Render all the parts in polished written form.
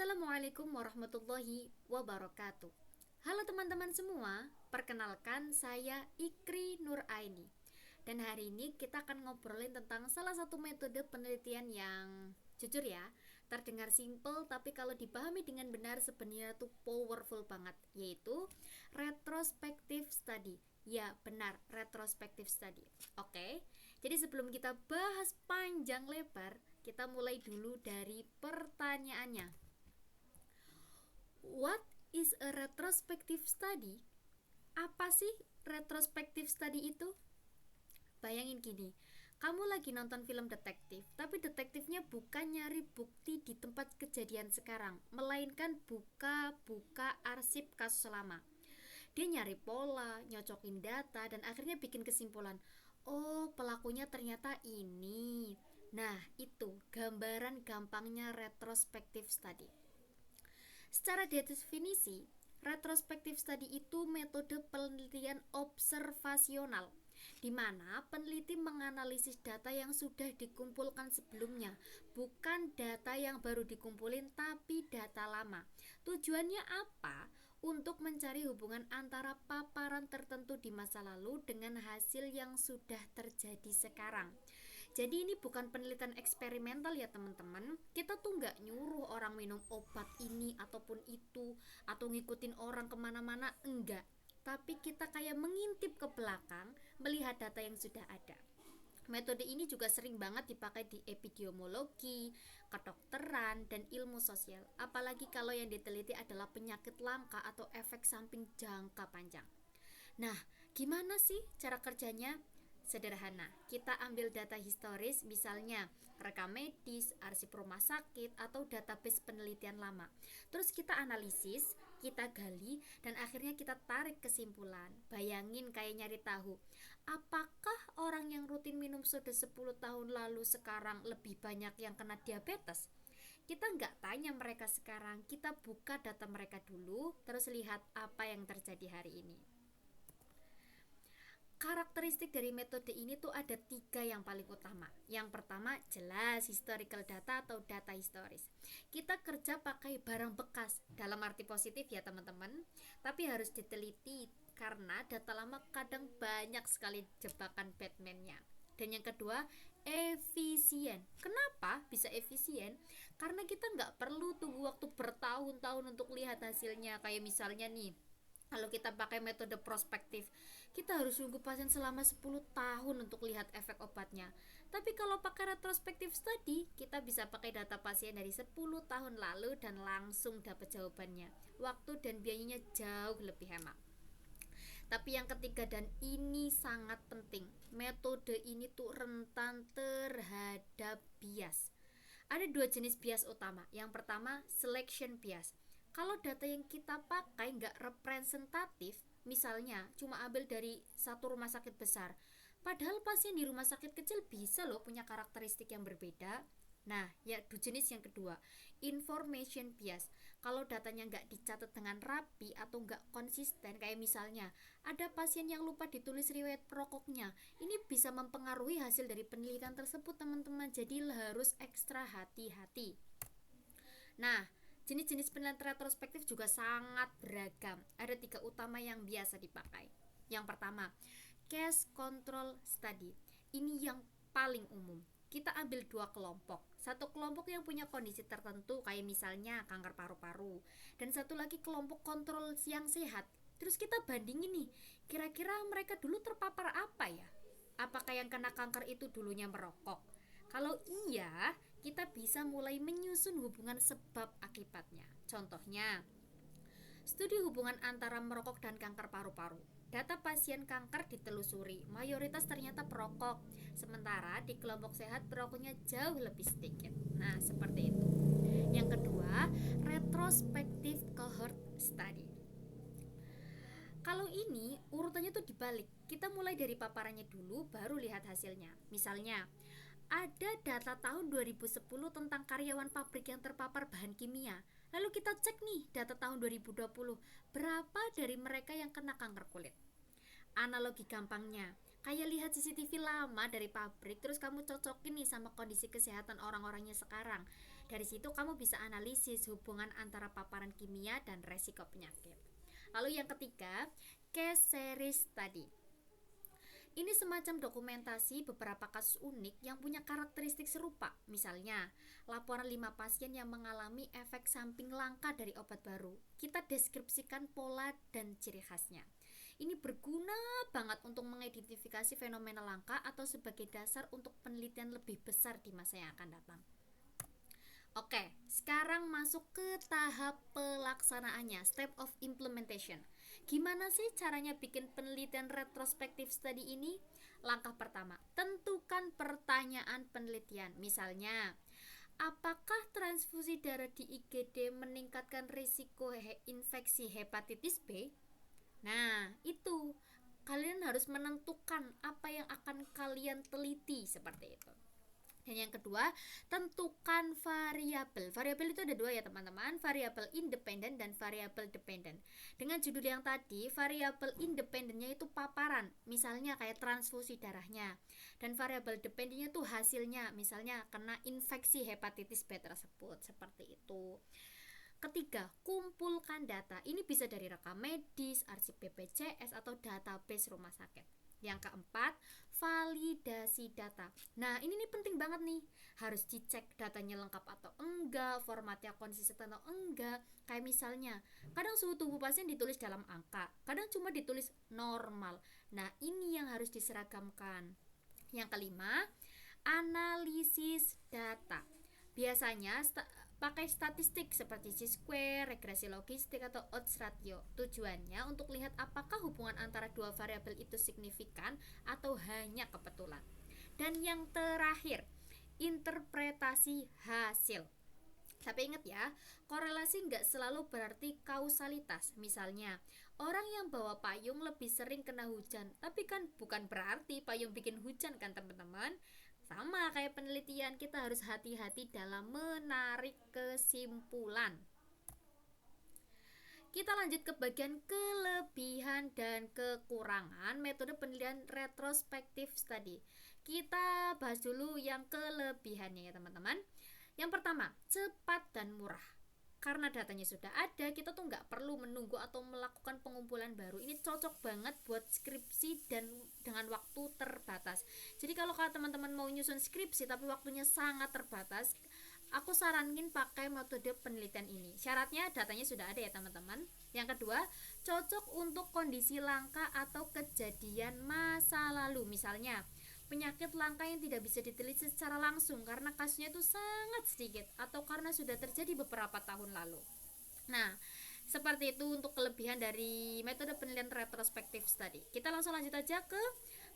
Assalamualaikum warahmatullahi wabarakatuh. Halo teman-teman semua, perkenalkan saya Ikri Nuraini. Dan hari ini kita akan ngobrolin tentang salah satu metode penelitian yang jujur ya, terdengar simple tapi kalau dipahami dengan benar sebenarnya tuh powerful banget, yaitu retrospective study. Ya, benar, retrospective study. Oke. Jadi sebelum kita bahas panjang lebar, kita mulai dulu dari pertanyaannya. What is a retrospective study? Apa sih retrospective study itu? Bayangin gini, kamu lagi nonton film detektif, tapi detektifnya bukan nyari bukti di tempat kejadian sekarang, melainkan buka-buka arsip kasus lama. Dia nyari pola, nyocokin data, dan akhirnya bikin kesimpulan. Oh, pelakunya ternyata ini. Nah, itu gambaran gampangnya retrospective study. Secara definisi, retrospective study itu metode penelitian observasional, di mana peneliti menganalisis data yang sudah dikumpulkan sebelumnya, bukan data yang baru dikumpulin tapi data lama. Tujuannya apa? Untuk mencari hubungan antara paparan tertentu di masa lalu dengan hasil yang sudah terjadi sekarang. Jadi ini bukan penelitian eksperimental ya teman-teman. Kita tuh nggak nyuruh orang minum obat ini ataupun itu, atau ngikutin orang kemana-mana, enggak. Tapi kita kayak mengintip ke belakang, melihat data yang sudah ada. Metode ini juga sering banget dipakai di epidemiologi, kedokteran, dan ilmu sosial. Apalagi kalau yang diteliti adalah penyakit langka atau efek samping jangka panjang. Nah, gimana sih cara kerjanya? Sederhana, kita ambil data historis, misalnya rekam medis, arsip rumah sakit, atau database penelitian lama. Terus kita analisis, kita gali, dan akhirnya kita tarik kesimpulan. Bayangin kayak nyari tahu, apakah orang yang rutin minum soda 10 tahun lalu sekarang lebih banyak yang kena diabetes? Kita nggak tanya mereka sekarang, kita buka data mereka dulu, terus lihat apa yang terjadi hari ini. Karakteristik dari metode ini tuh ada 3 yang paling utama. Yang pertama jelas historical data atau data historis. Kita kerja pakai barang bekas, dalam arti positif ya teman-teman, tapi harus diteliti karena data lama kadang banyak sekali jebakan Batman-nya. Dan yang kedua, efisien. Kenapa bisa efisien? Karena kita nggak perlu tunggu waktu bertahun-tahun untuk lihat hasilnya. Kayak misalnya nih, kalau kita pakai metode prospektif, kita harus nunggu pasien selama 10 tahun untuk lihat efek obatnya. Tapi kalau pakai retrospective study, kita bisa pakai data pasien dari 10 tahun lalu dan langsung dapat jawabannya. Waktu dan biayanya jauh lebih hemat. Tapi yang ketiga, dan ini sangat penting, metode ini tuh rentan terhadap bias. Ada 2 jenis bias utama. Yang pertama, selection bias. Kalau data yang kita pakai nggak representatif, misalnya cuma ambil dari satu rumah sakit besar, padahal pasien di rumah sakit kecil bisa loh punya karakteristik yang berbeda. Nah, ya jenis yang kedua, information bias. Kalau datanya nggak dicatat dengan rapi atau nggak konsisten, kayak misalnya ada pasien yang lupa ditulis riwayat perokoknya, ini bisa mempengaruhi hasil dari penelitian tersebut teman-teman. Jadi harus ekstra hati-hati. Nah, jenis-jenis penelitian retrospektif juga sangat beragam. Ada 3 utama yang biasa dipakai. Yang pertama, case control study. Ini yang paling umum. Kita ambil 2 kelompok. Satu kelompok yang punya kondisi tertentu, kayak misalnya kanker paru-paru, dan satu lagi kelompok kontrol yang sehat. Terus kita bandingin nih, kira-kira mereka dulu terpapar apa ya? Apakah yang kena kanker itu dulunya merokok? Kalau iya, kita bisa mulai menyusun hubungan sebab akibatnya. Contohnya, studi hubungan antara merokok dan kanker paru-paru. Data pasien kanker ditelusuri, mayoritas ternyata perokok, sementara di kelompok sehat perokoknya jauh lebih sedikit. Nah, seperti itu. Yang kedua, retrospective cohort study. Kalau ini urutannya tuh dibalik. Kita mulai dari paparannya dulu, baru lihat hasilnya. Misalnya, ada data tahun 2010 tentang karyawan pabrik yang terpapar bahan kimia. Lalu kita cek nih data tahun 2020, berapa dari mereka yang kena kanker kulit. Analogi gampangnya, kayak lihat CCTV lama dari pabrik, terus kamu cocokin nih sama kondisi kesehatan orang-orangnya sekarang. Dari situ kamu bisa analisis hubungan antara paparan kimia dan resiko penyakit. Lalu yang ketiga, case series study. Ini semacam dokumentasi beberapa kasus unik yang punya karakteristik serupa. Misalnya, laporan 5 pasien yang mengalami efek samping langka dari obat baru. Kita deskripsikan pola dan ciri khasnya. Ini berguna banget untuk mengidentifikasi fenomena langka atau sebagai dasar untuk penelitian lebih besar di masa yang akan datang. Oke, sekarang masuk ke tahap pelaksanaannya, step of implementation. Gimana sih caranya bikin penelitian retrospektif study ini? Langkah pertama, tentukan pertanyaan penelitian. Misalnya, apakah transfusi darah di IGD meningkatkan risiko infeksi hepatitis B? Nah, itu. Kalian harus menentukan apa yang akan kalian teliti seperti itu. Dan yang kedua, tentukan variabel. Variabel itu ada 2 ya teman-teman, variabel independen dan variabel dependen. Dengan judul yang tadi, variabel independennya itu paparan, misalnya kayak transfusi darahnya. Dan variabel dependennya itu hasilnya, misalnya kena infeksi hepatitis B tersebut, seperti itu. Ketiga, kumpulkan data. Ini bisa dari rekam medis, arsip BPJS, atau database rumah sakit. Yang keempat, validasi data. Nah, ini nih penting banget nih. Harus dicek datanya lengkap atau enggak, formatnya konsisten atau enggak. Kayak misalnya, kadang suhu tubuh pasien ditulis dalam angka, kadang cuma ditulis normal. Nah, ini yang harus diseragamkan. Yang kelima, analisis data. Biasanya pakai statistik seperti chi-square, regresi logistik, atau odds ratio. Tujuannya untuk lihat apakah hubungan antara 2 variabel itu signifikan atau hanya kebetulan. Dan yang terakhir, interpretasi hasil. Tapi ingat ya, korelasi nggak selalu berarti kausalitas. Misalnya, orang yang bawa payung lebih sering kena hujan, tapi kan bukan berarti payung bikin hujan kan teman-teman. Sama kayak penelitian, kita harus hati-hati dalam menarik kesimpulan. Kita lanjut ke bagian kelebihan dan kekurangan metode penelitian retrospektif study. Kita bahas dulu yang kelebihannya ya teman-teman. Yang pertama, cepat dan murah. Karena datanya sudah ada, kita tuh nggak perlu menunggu atau melakukan pengumpulan baru. Ini cocok banget buat skripsi dan dengan waktu terbatas. Jadi kalau teman-teman mau nyusun skripsi tapi waktunya sangat terbatas, aku saranin pakai metode penelitian ini. Syaratnya datanya sudah ada ya teman-teman. Yang kedua, cocok untuk kondisi langka atau kejadian masa lalu. Misalnya, penyakit langka yang tidak bisa diteliti secara langsung karena kasusnya itu sangat sedikit atau karena sudah terjadi beberapa tahun lalu. Nah, seperti itu untuk kelebihan dari metode penelitian retrospektif study. Kita langsung lanjut aja ke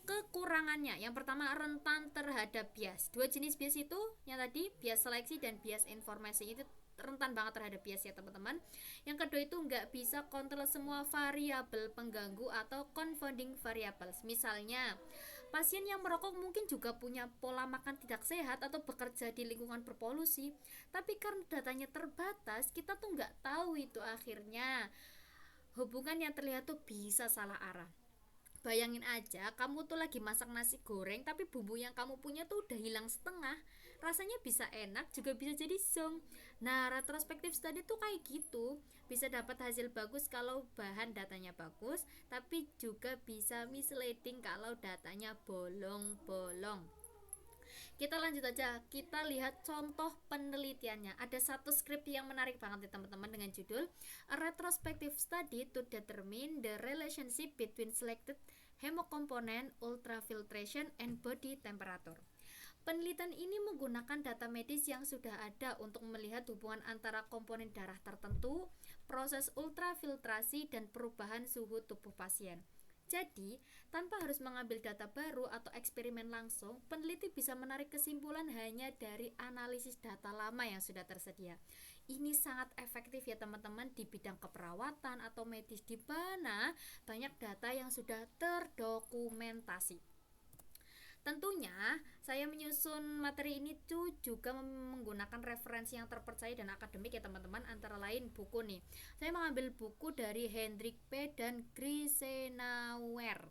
kekurangannya. Yang pertama, rentan terhadap bias. 2 jenis bias itu yang tadi, bias seleksi dan bias informasi, itu rentan banget terhadap bias ya teman-teman. Yang kedua itu nggak bisa kontrol semua variabel pengganggu atau confounding variables. Misalnya, pasien yang merokok mungkin juga punya pola makan tidak sehat atau bekerja di lingkungan berpolusi. Tapi karena datanya terbatas, kita tuh nggak tahu itu akhirnya hubungan yang terlihat tuh bisa salah arah. Bayangin aja, kamu tuh lagi masak nasi goreng tapi bumbu yang kamu punya tuh udah hilang setengah. Rasanya bisa enak, juga bisa jadi zonk. Nah, retrospektif study tuh kayak gitu. Bisa dapat hasil bagus kalau bahan datanya bagus, tapi juga bisa misleading kalau datanya bolong-bolong. Kita lanjut aja, kita lihat contoh penelitiannya. Ada satu skrip yang menarik banget ya teman-teman dengan judul A Retrospective Study to Determine the Relationship Between Selected Hemocomponent Ultrafiltration and Body Temperature. Penelitian ini menggunakan data medis yang sudah ada untuk melihat hubungan antara komponen darah tertentu, proses ultrafiltrasi, dan perubahan suhu tubuh pasien. Jadi, tanpa harus mengambil data baru atau eksperimen langsung, peneliti bisa menarik kesimpulan hanya dari analisis data lama yang sudah tersedia. Ini sangat efektif ya teman-teman di bidang keperawatan atau medis di mana banyak data yang sudah terdokumentasi. Tentunya, saya menyusun materi ini tuh juga menggunakan referensi yang terpercaya dan akademik ya teman-teman, antara lain buku nih. Saya mengambil buku dari Hendrik P. dan Grisenauer.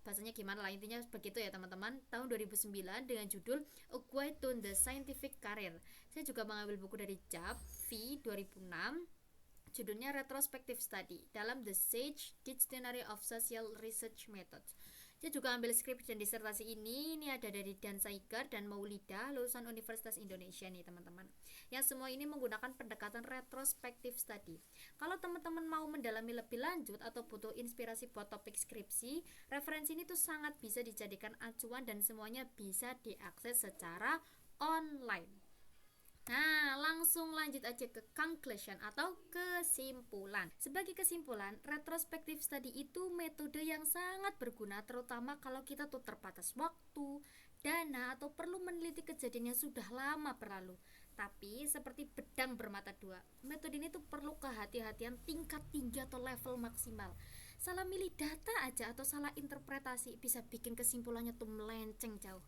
bahasanya gimana lah, intinya begitu ya teman-teman. Tahun 2009 dengan judul A Guide to the Scientific Career. Saya juga mengambil buku dari JAP V 2006, judulnya Retrospective Study dalam The Sage Dictionary of Social Research Methods. Saya juga ambil skripsi dan disertasi ini ada dari Dan Saigar dan Maulida, lulusan Universitas Indonesia nih teman-teman. Yang semua ini menggunakan pendekatan retrospective study. Kalau teman-teman mau mendalami lebih lanjut atau butuh inspirasi buat topik skripsi, referensi ini tuh sangat bisa dijadikan acuan dan semuanya bisa diakses secara online. Nah, langsung lanjut aja ke conclusion atau kesimpulan. Sebagai kesimpulan, retrospective study itu metode yang sangat berguna terutama kalau kita tuh terbatas waktu, dana, atau perlu meneliti kejadian yang sudah lama berlalu. Tapi seperti pedang bermata dua, metode ini tuh perlu kehati-hatian tingkat tinggi atau level maksimal. Salah milih data aja atau salah interpretasi bisa bikin kesimpulannya tuh melenceng jauh.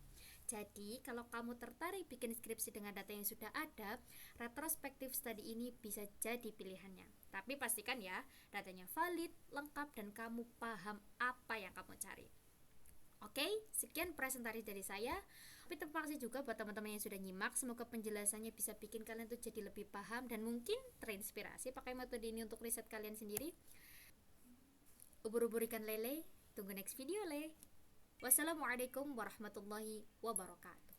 Jadi, kalau kamu tertarik bikin skripsi dengan data yang sudah ada, retrospective study ini bisa jadi pilihannya. Tapi pastikan ya, datanya valid, lengkap, dan kamu paham apa yang kamu cari. Oke, sekian presentasi dari saya. Tapi terima kasih juga buat teman-teman yang sudah nyimak. Semoga penjelasannya bisa bikin kalian tuh jadi lebih paham dan mungkin terinspirasi pakai metode ini untuk riset kalian sendiri. Ubur-ubur ikan lele, tunggu next video le. Wassalamualaikum warahmatullahi wabarakatuh.